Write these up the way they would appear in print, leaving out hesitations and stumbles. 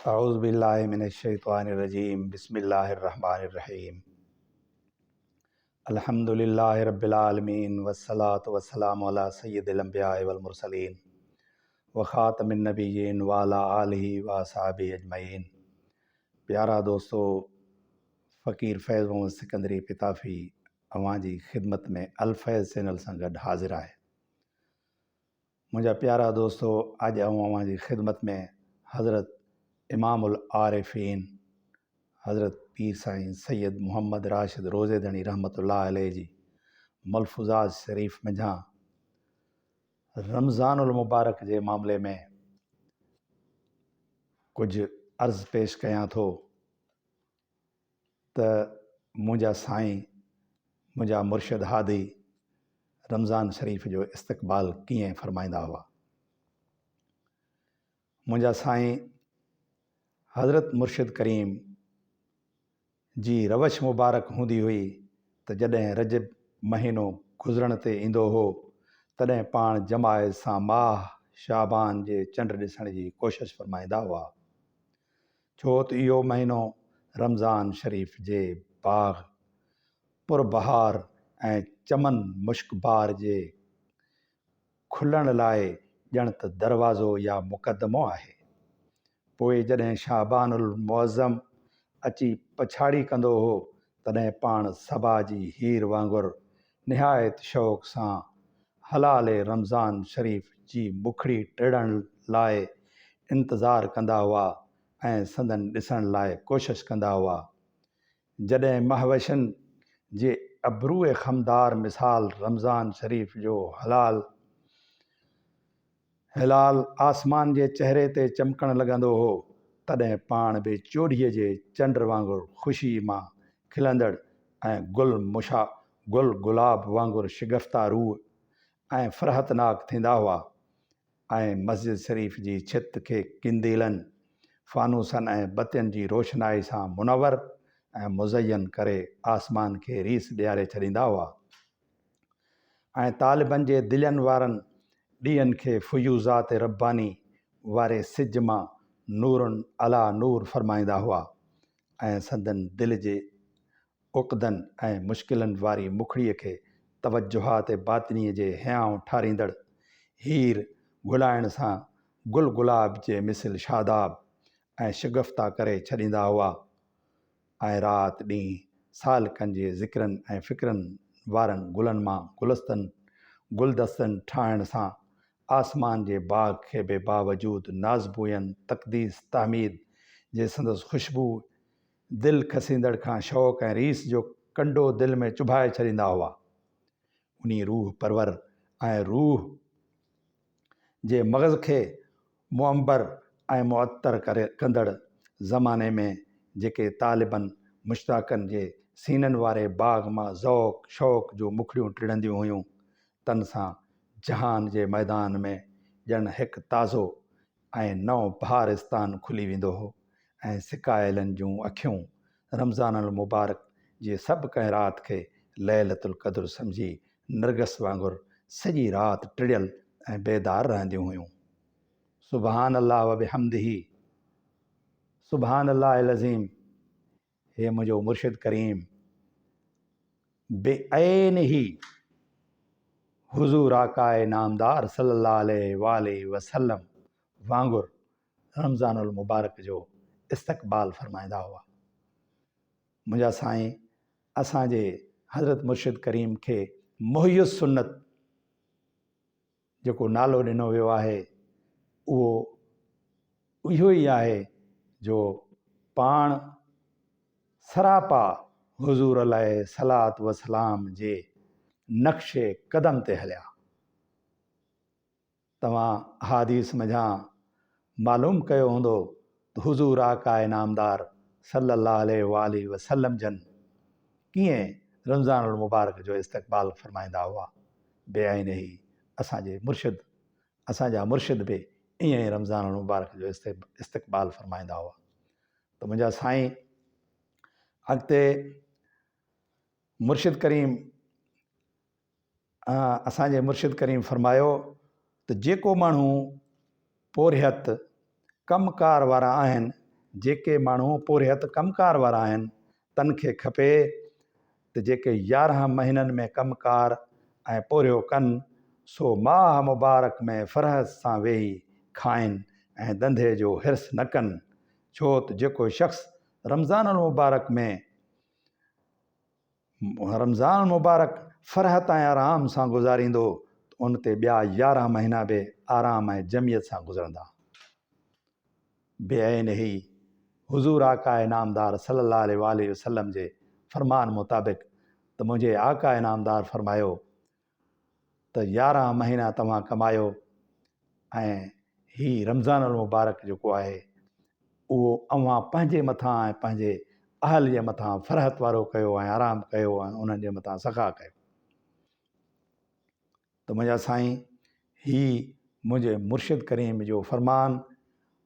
अऊज़ु बिल्लाहि मिनश्शैतानिर्रजीम बिस्मिल्लाहिर्रहमानिर्रहीम अल्हम्दुलिल्लाहि रब्बिल आलमीन वस्सलातु वस्सलामु अला सय्यिदिल अंबियाइ वल मुरसलीन व खातमिन नबिय्यीन व अला आलिहि व असहाबिहि अजमईन। प्यारा दोस्तों, फ़कीर फैज़ मोहम्मद सिकंदरी पिताफ़ी अवां जी ख़िदमत में अल-फैज़ चैनल सां गॾु हाज़िर आहे। मुंहिंजा प्यारा दोस्तों, अॼु अवां जी ख़िदमत में हज़रत इमामुल आरिफ़ीन हज़रत पीर साईं सैयद मोहम्मद राशिद रोज़ेदणी रहमतुल्लाह अलैह जी मलफ़ूज़ात शरीफ़ मंझां रमज़ानुल मुबारक जे मामले में कुझु अर्ज़ पेश कयां थो त मुंहिंजा साईं, मुंहिंजा मुर्शिद हादी रमज़ान शरीफ़ जो इस्तक़बाल कीअं फ़रमाईंदा हुआ। मुंहिंजा साईं हज़रत मुर्शिद करीम जी रवश मुबारक हूंदी हुई त जॾहिं रजब महीनो गुज़रण ते ईंदो हो तॾहिं पाण जमायत सां माह शाबान जे चंड ॾिसण जी कोशिशि फ़रमाईंदा हुआ, छो त इहो महीनो रमज़ान शरीफ़ जे बाग़ पुरबहार ऐं चमन मुश्कबार जे खुलण लाइ ॼण त दरवाज़ो या मुक़दमो आहे। पोइ जॾहिं शाबानुल मुअज़्ज़म अची पछाड़ी कंदो हो तॾहिं पाण सबा जी हीर वांगुरु निहायत शौक़ सां हलाले रमज़ान शरीफ़ जी मुखड़ी टिड़ण लाइ इंतज़ारु कंदा हुआ ऐं संदन ॾिसण लाइ कोशिशि कंदा हुआ। जॾहिं महवशनि जे अबरूए ख़मदार मिसाल रमज़ान शरीफ़ जो हिलाल आसमान जे चहिरे ते चमकण लॻंदो हो तॾहिं पाण बि चोॾीअ जे चंड वांगुरु ख़ुशी मां खिलंदड़ ऐं गुल गुलाब वांगुरु शिगफ्ता रूह ऐं फ़रहतनाक थींदा हुआ ऐं मस्जिद शरीफ़ जी छित खे किंदीलनि, फ़ानूसनि ऐं बतियुनि जी रोशनाई सां मुनवर ऐं मुज़यन करे आसमान खे रीस ॾियारे छॾींदा हुआ ऐं तालिबनि जे दिलनि वारनि ॾींहंनि खे फ़ुयूज़ात रब्बानी वारे सिज मां नूरुन अला नूर फ़रमाईंदा हुआ ऐं संदन दिल जे उक़दनि ऐं मुश्किलनि वारी मुखड़ीअ खे तवजुहात बातिनीअ जे हियांव ठारींदड़ हीर घुलाइण सां गुल गुलाब जे मिसल शादाब ऐं शिगफ्ता करे छॾींदा हुआ ऐं राति ॾींहुं सालकनि जे ज़िक्रनि ऐं फ़िक्रनि वारनि गुलनि मां गुलदस्तनि ठाहिण सां आसमान जे बाग़ खे बि बावजूद नाज़बुयन तक़दीस तहमीद जे संदसि ख़ुशबू दिलि खसींदड़ खां शौक़ ऐं रीस जो कंडो दिलि में चुभाए छॾींदा हुआ। उन्ही रूह परवर ऐं रूह जे मग़ज़ खे मुअंबर ऐं मुअत्तर कंदड़ ज़माने में जेके तालिबनि मुश्ताकनि जे सीननि वारे बाग़ मां ज़ौक़ शौक़ जो मुखड़ियूं टिड़ंदियूं हुयूं, तन सां जहान जे मैदान में ॼण हिकु ताज़ो ऐं नओं बहारिस्तान खुली वेंदो हो ऐं सिकायलनि जूं अखियूं रमज़ानुल मुबारक जे सभु कंहिं राति खे लैलतुल क़द्र सम्झी नरगस वांगुरु सॼी राति टिड़ियल ऐं बेदार रहंदियूं हुयूं। सुबहान अल्लाह व बिहम्दिही, सुबहान अल्लाहिल अज़ीम। हे मुंहिंजो मुर्शिद करीम बेऐनिही हुज़ूर आकाए नामदार सल्लल्लाहु अलैहि वसल्लम वांगुरु रमज़ानुल मुबारक जो इस्तक़बाल फ़रमाईंदा हुआ। मुंहिंजा साईं असांजे हज़रत मुर्शिद करीम खे मुहियुस सुन्नत जेको नालो ॾिनो वियो आहे उहो इहो ई आहे जो पाण सरापा हुज़ूर अलैहि सलात वसलाम जे नक्शे क़दम ते हलिया। तव्हां हादीस मंझां मालूम कयो हूंदो त हुज़ूर आकाए नामदार सल्लल्लाहु अलैहि वसल्लम जन कीअं रमज़ानुल मुबारक जो इस्तक़बाल फ़रमाईंदा हुआ। बेआइनिही असांजा मुर्शिद बि ईअं ई रमज़ानुल मुबारक जो इस्तक़बाल फ़रमाईंदा हुआ। त मुंहिंजा साईं अॻिते मुर्शिद करीम असांजे मुर्शिद करीम फ़रमायो त जेको माण्हू पोरिहत कमकार वारा आहिनि जेके माण्हू पूरे हथ कमकार वारा आहिनि तन खे खपे त जेके 11 महीननि में कमकार ऐं पूरो कनि सो माह मुबारक में फ़रहत सां वेही खाइनि ऐं धंधे जो हिर्स न कनि। छो त जेको शख़्स रमज़ान मुबारक में रमज़ान मुबारक फ़रहत ऐं आराम सां गुज़ारींदो उन ते ॿिया 11 महीना बि आराम ऐं जमियत सां गुज़रंदा। बेअन ही हुज़ूर आका इनामदार सल्लल्लाहु अलैहि वसल्लम जे फ़रमान मुताबिक़ त मुंहिंजे आका इनामदार फ़रमायो त 11 महीना तव्हां कमायो ऐं ही रमज़ान मुबारक जेको आहे उहो अव्हां पंहिंजे मथां ऐं पंहिंजे अहल जे मथां फ़रहत वारो कयो ऐं आराम कयो ऐं उन्हनि जे मथां सख़ा कयो। त मुंहिंजा साईं ही मुंहिंजे मुर्शिद करीम जो फ़रमान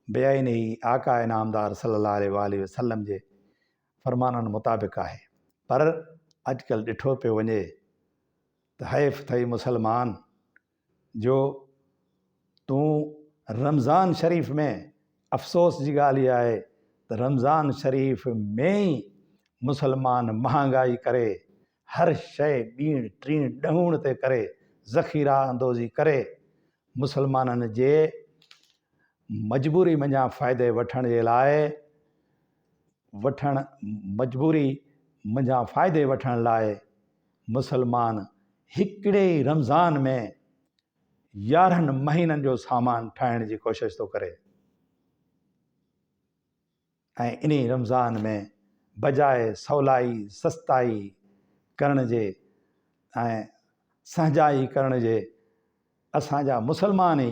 बेअन ही आका इनामदार सल्लल्लाहु अलैहि वसल्लम जे फ़रमाननि मुताबिक़ आहे। पर अॼुकल्ह ॾिठो पियो वञे त हैफ़ अथई मुसलमान जो तूं रमज़ान शरीफ़ में अफ़सोस जी ॻाल्हि इहा आहे त रमज़ान शरीफ़ में ई मुसलमान महांगाई करे हर शइ ॿीण टीण ॾहूण ते करे ज़ख़ीरा अंदोज़ी करे मुसलमाननि जे मजबूरी मंझां फ़ाइदे वठण जे लाइ मजबूरी मंझां फ़ाइदे वठण लाइ मुसलमान हिकिड़े ई रमज़ान में 11 महीननि जो सामान ठाहिण जी कोशिशि थो करे ऐं इन रमज़ान में बजाए सवलाई सस्ताई करण जे ऐं सहजाई करण जे असांजा मुसलमान ई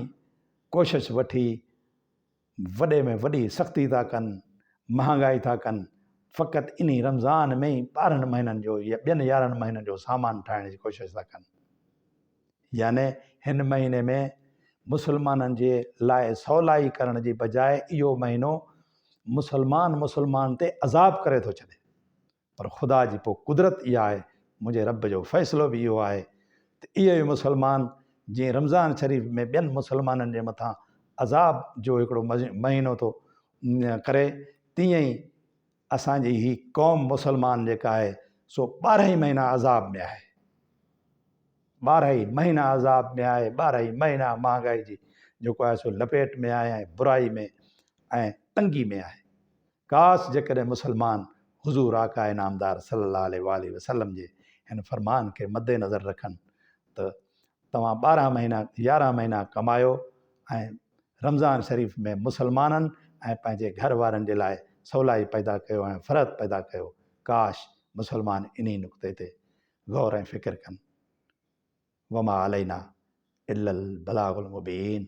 कोशिशि वठी वॾे में वॾी सख़्ती था कनि महांगाई था कनि फ़क़ति इन रमज़ान में ई 12 महीननि जो या ॿियनि 11 महीननि जो सामान ठाहिण जी कोशिशि था कनि। याने हिन महीने में मुसलमाननि जे लाइ सवलाई करण जी बजाए इहो महीनो मुसलमान ते अज़ाब करे थो छॾे। पर ख़ुदा जी पोइ कुदरत इहा आहे, मुंहिंजे रब जो फ़ैसिलो बि इहो आहे त इहो ई मुसलमान जीअं रमज़ान शरीफ़ में ॿियनि मुसलमाननि जे मथां अज़ाब जो हिकिड़ो महीनो थो करे, तीअं ई असांजी ही क़ौम मुसलमान जेका आहे सो 12 ई महीना अज़ाब में आहे, 12 ई महीना अज़ाब में आहे, 12 ई महीना महांगाई जी जेको आहे सो लपेट में आहे ऐं बुराई में ऐं तंगी में आहे। काश जेकॾहिं मुसलमान हुज़ूर आका इनामदार सल्लल्लाहु अलैहि वसल्लम जे हिन फ़रमान खे मद्देनज़र रखनि त तव्हां 12 महीना 11 महीना कमायो ऐं रमज़ान शरीफ़ में मुसलमाननि ऐं पंहिंजे घर वारनि जे लाइ सवलाई पैदा कयो ऐं फ़रहत पैदा कयो। काश मुसलमान इन्ही नुक़्ते ते गौर ऐं फ़िक्र कनि। वमा अलैना इल्लल बलागुल मुबीन।